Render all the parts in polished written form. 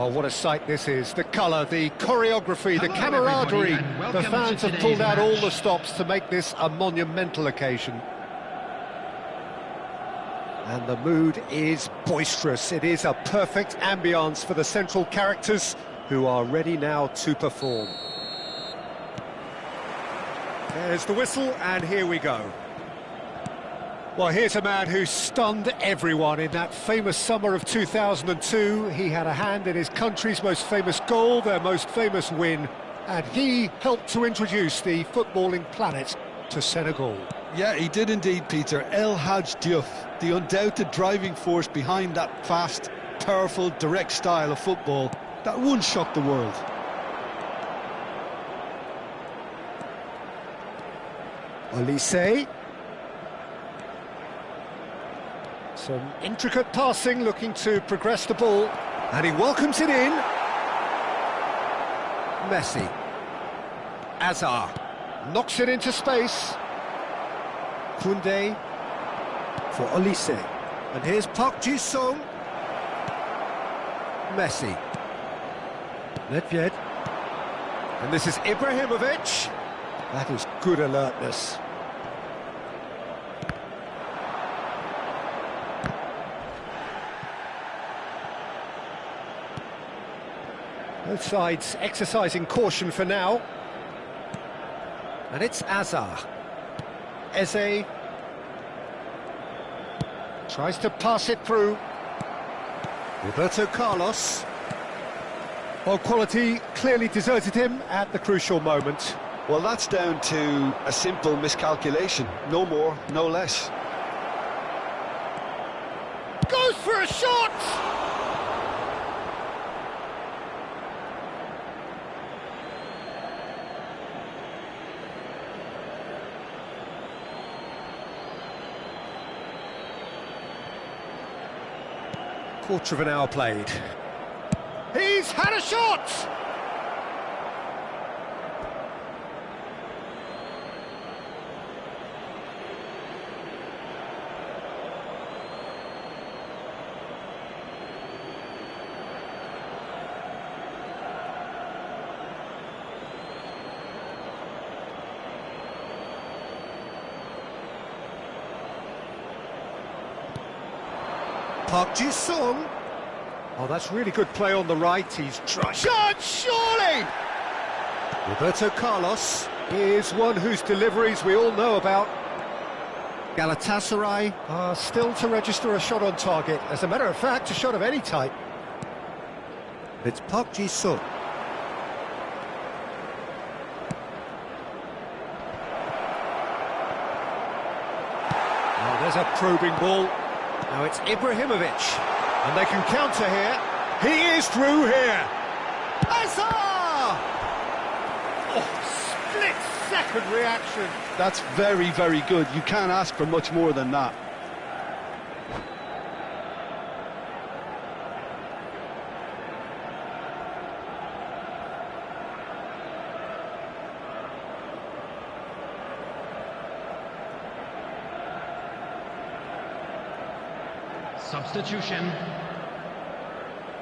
Oh, what a sight this is. The colour, the choreography, the camaraderie. The fans have pulled out all the stops to make this a monumental occasion. And the mood is boisterous. It is a perfect ambience for the central characters who are ready now to perform. There's the whistle, and here we go. Well, here's a man who stunned everyone in that famous summer of 2002. He had a hand in his country's most famous goal, their most famous win, and he helped to introduce the footballing planet to Senegal. Yeah, he did indeed, Peter. El Hadj Diouf, the undoubted driving force behind that fast, powerful, direct style of football that once shocked the world. Olise. Some intricate passing, looking to progress the ball, and he welcomes it in. Messi. Azar knocks it into space. Koundé for Olise, and here's Park Ji-sung. Messi. Nedved. And this is Ibrahimovic. That is good alertness. Both sides exercising caution for now. And it's Azar. Eze tries to pass it through. Roberto Carlos. Well, quality clearly deserted him at the crucial moment. Well, that's down to a simple miscalculation. No more, no less. Goes for a shot! Quarter of an hour played. He's had a shot! Park Ji-sung. Oh, that's really good play on the right. He's trying. Shot, surely! Roberto Carlos is one whose deliveries we all know about. Galatasaray are still to register a shot on target. As a matter of fact, a shot of any type. It's Park Ji-sung. Oh, there's a probing ball. Now it's Ibrahimovic, and they can counter here. He is through here. Azar! Oh, split-second reaction. That's very, very good. You can't ask for much more than that. Substitution.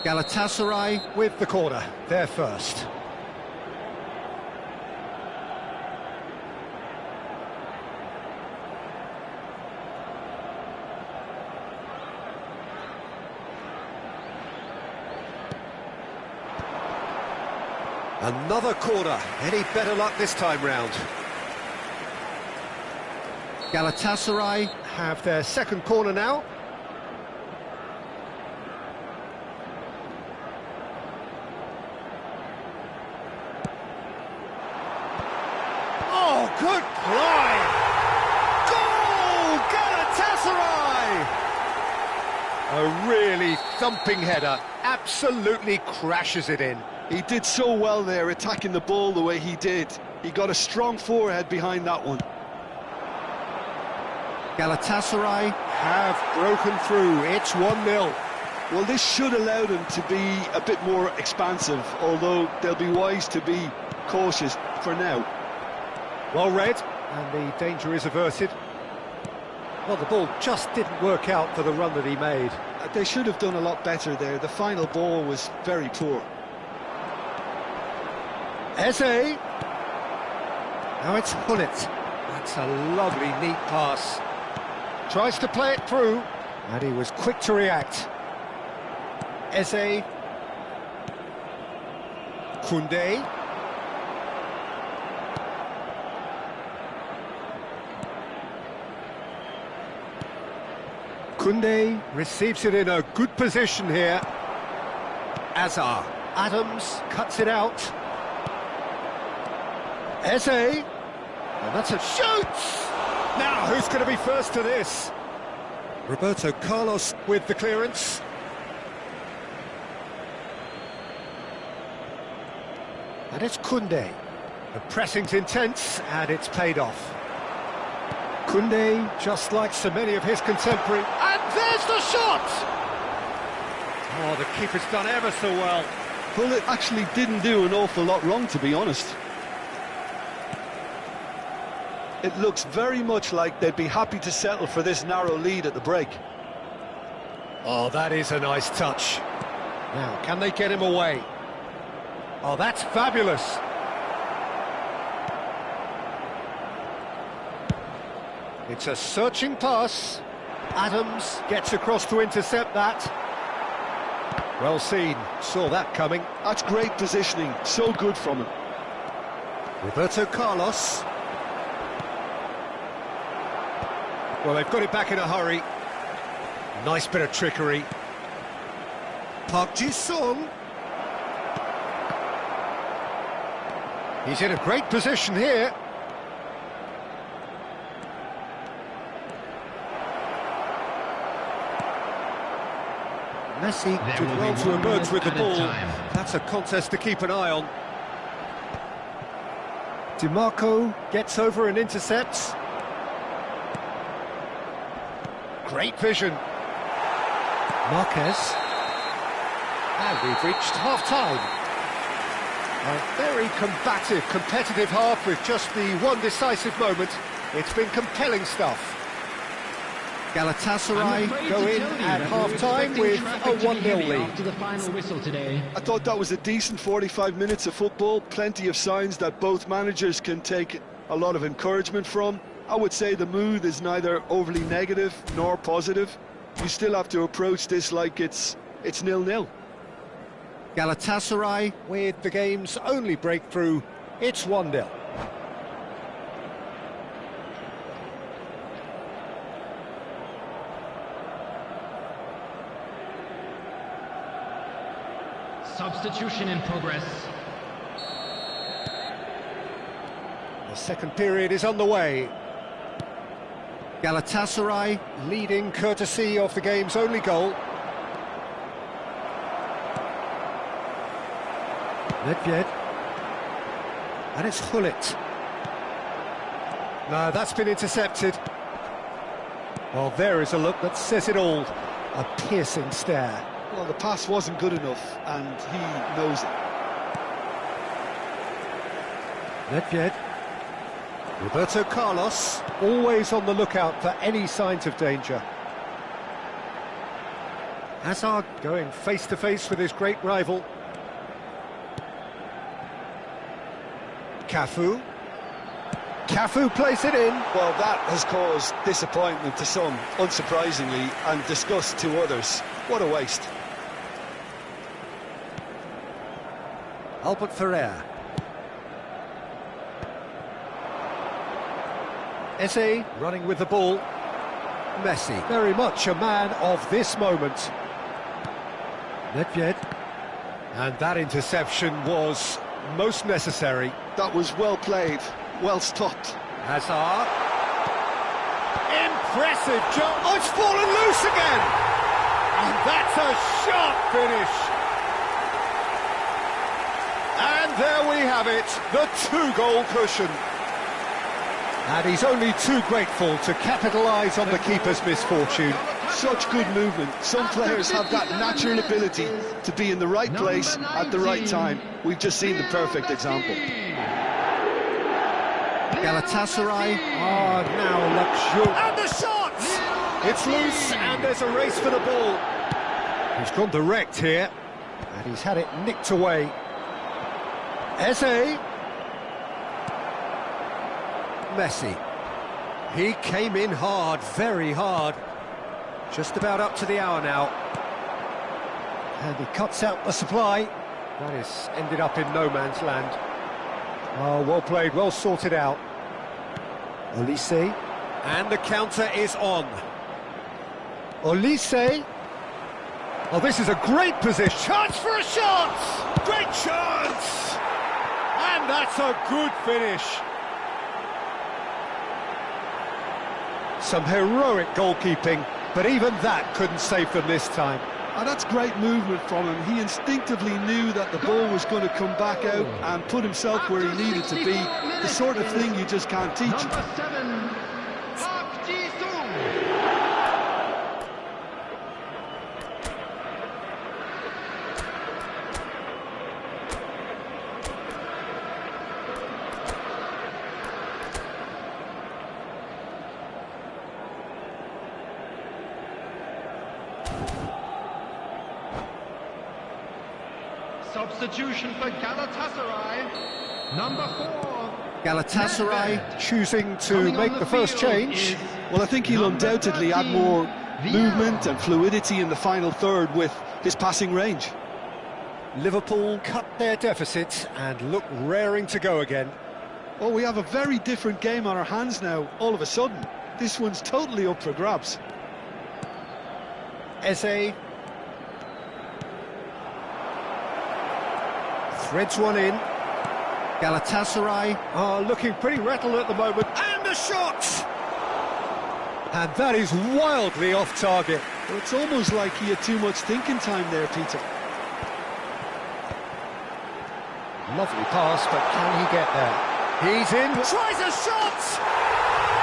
Galatasaray with the corner, they're first. Another corner. Any better luck this time round? Galatasaray have their second corner now. Oh, good play! Goal! Galatasaray! A really thumping header, absolutely crashes it in. He did so well there, attacking the ball the way he did. He got a strong forehead behind that one. Galatasaray have broken through, it's 1-0. Well, this should allow them to be a bit more expansive, although they'll be wise to be cautious for now. Well read, and the danger is averted. Well, the ball just didn't work out for the run that he made. They should have done a lot better there. The final ball was very poor. Eze. Now it's Hullet. That's a lovely, neat pass. Tries to play it through, and he was quick to react. Eze. Koundé. Koundé receives it in a good position here. Azar. Adams cuts it out. Eze. And that's a shoot! Now, who's going to be first to this? Roberto Carlos with the clearance. And it's Koundé. The pressing's intense, and it's paid off. Koundé, just like so many of his contemporaries. And there's the shot! Oh, the keeper's done ever so well. Well, it actually didn't do an awful lot wrong, to be honest. It looks very much like they'd be happy to settle for this narrow lead at the break. Oh, that is a nice touch. Now, can they get him away? Oh, that's fabulous. It's a searching pass. Adams gets across to intercept that. Well seen, saw that coming. That's great positioning, so good from him. Roberto Carlos. Well, they've got it back in a hurry. Nice bit of trickery. Park Ji-sung. He's in a great position here. Messi did well to emerge with the ball. That's a contest to keep an eye on. DiMarco gets over and intercepts. Great vision. Marquez. And we've reached half-time. A very combative, competitive half with just the one decisive moment. It's been compelling stuff. Galatasaray go in at half-time with a 1-0 lead. After the final whistle today. I thought that was a decent 45 minutes of football. Plenty of signs that both managers can take a lot of encouragement from. I would say the mood is neither overly negative nor positive. You still have to approach this like it's 0-0. Galatasaray with the game's only breakthrough. It's 1-0. Substitution in progress. The second period is underway. Galatasaray leading courtesy of the game's only goal. Nedved. And it's Hullet. No, that's been intercepted. Well, there is a look that says it all. A piercing stare. Well, the pass wasn't good enough, and he knows it. Nedved. Roberto Carlos, always on the lookout for any signs of danger. Hazard going face-to-face with his great rival. Cafu. Cafu plays it in. Well, that has caused disappointment to some, unsurprisingly, and disgust to others. What a waste. Albert Ferrer. Eze running with the ball. Messi, very much a man of this moment. Nedved. And that interception was most necessary. That was well played, well stopped. Hazard. Impressive jump. Oh, it's fallen loose again. And that's a sharp finish. And there we have it, the 2-goal cushion. And he's only too grateful to capitalise on the keeper's misfortune. Such good movement. Some players have that natural ability to be in the right place at the right time. We've just seen the perfect example. Galatasaray are now luxurious. And the shot! It's loose, and there's a race for the ball. He's gone direct here, and he's had it nicked away. Eze. Messi. He came in hard, very hard. Just about up to the hour now. And he cuts out the supply. That is ended up in no man's land. Oh, well played, well sorted out. Olise. And the counter is on. Olise. Oh, this is a great position. Chance for a shot! Great chance! And that's a good finish. Some heroic goalkeeping, but even that couldn't save them this time. And that's great movement from him. He instinctively knew that the ball was going to come back out and put himself where he needed to be. The sort of thing you just can't teach. Number 7, Park Ji-sung. Substitution for Galatasaray, number 4. Galatasaray choosing to make the first change. Well, I think he'll undoubtedly add more movement and fluidity in the final third with his passing range. Liverpool cut their deficit and look raring to go again. Oh, we have a very different game on our hands now, all of a sudden. This one's totally up for grabs. Eze. Threads one in. Galatasaray are looking pretty rattled at the moment. And a shot! And that is wildly off target. Well, it's almost like he had too much thinking time there, Peter. Lovely pass, but can he get there? He's in. Tries a shot!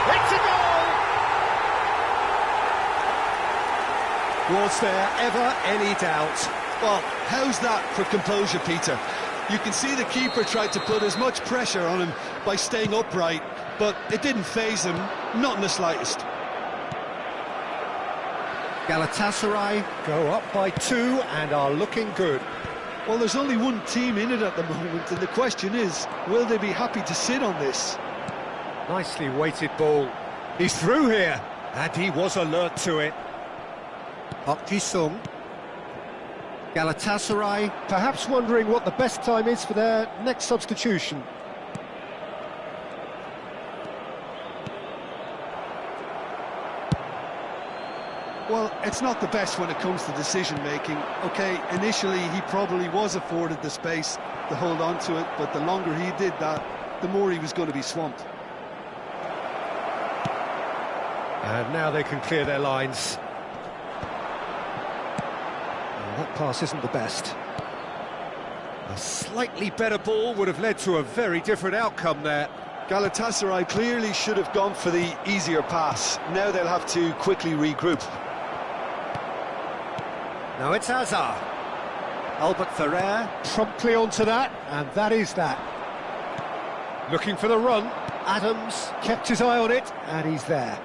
It's a goal! Was there ever any doubt? Well, how's that for composure, Peter? You can see the keeper tried to put as much pressure on him by staying upright, but it didn't faze him, not in the slightest. Galatasaray go up by 2 and are looking good. Well, there's only one team in it at the moment, and the question is, will they be happy to sit on this? Nicely weighted ball. He's through here, and he was alert to it. Park Ji-sung. Galatasaray perhaps wondering what the best time is for their next substitution. Well, it's not the best when it comes to decision-making. OK, initially he probably was afforded the space to hold on to it, but the longer he did that, the more he was going to be swamped. And now they can clear their lines. That pass isn't the best. A slightly better ball would have led to a very different outcome there. Galatasaray clearly should have gone for the easier pass. Now they'll have to quickly regroup. Now it's Hazard. Albert Ferrer promptly onto that, and that is that. Looking for the run. Adams kept his eye on it, and he's there.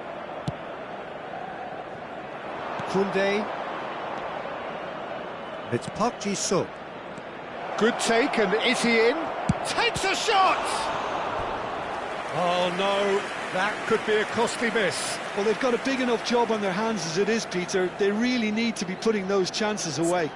Koundé. It's Park Ji-sung. Good take, and is he in? Takes a shot! Oh no, that could be a costly miss. Well, they've got a big enough job on their hands as it is, Peter. They really need to be putting those chances away.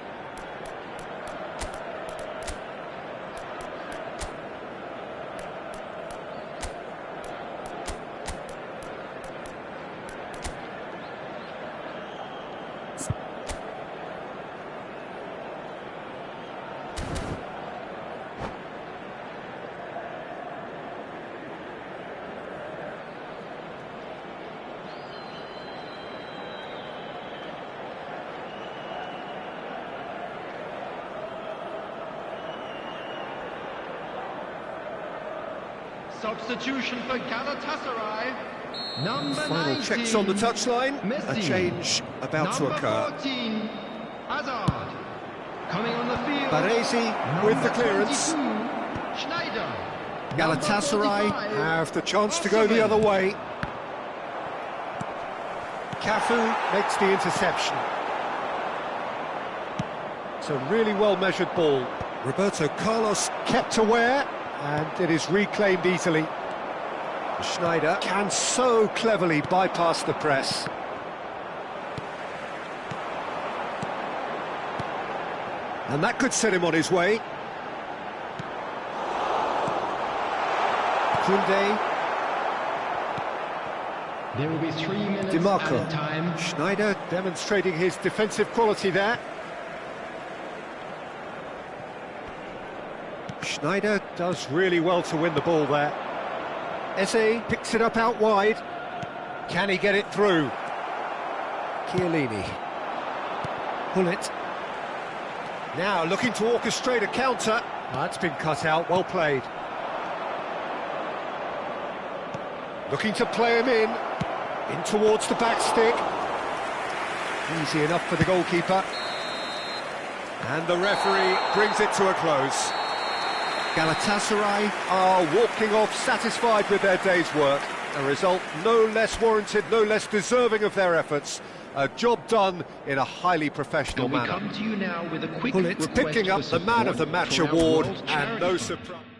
Substitution for Galatasaray, number Final 19, checks on the touchline. Messi. A change about to occur. Number 14, Hazard. Coming on the field, Baresi with the clearance. 22, Schneider. Galatasaray have the chance to go the other way. Cafu makes the interception. It's a really well-measured ball. Roberto Carlos kept aware, and it is reclaimed easily. Schneider can so cleverly bypass the press. And that could set him on his way. Koundé. There will be 3 minutes DiMarco. added time. Schneider demonstrating his defensive quality there. Schneider does really well to win the ball there. Eze picks it up out wide. Can he get it through? Chiellini. Gullit. Now looking to orchestrate a counter. That's been cut out, well played. Looking to play him in towards the back stick. Easy enough for the goalkeeper. And the referee brings it to a close. Galatasaray are walking off satisfied with their day's work. A result no less warranted, no less deserving of their efforts. A job done in a highly professional manner. We come to you now with a quick Gullit request picking for up the Man of the support Match for our award, World and no Charity surprise.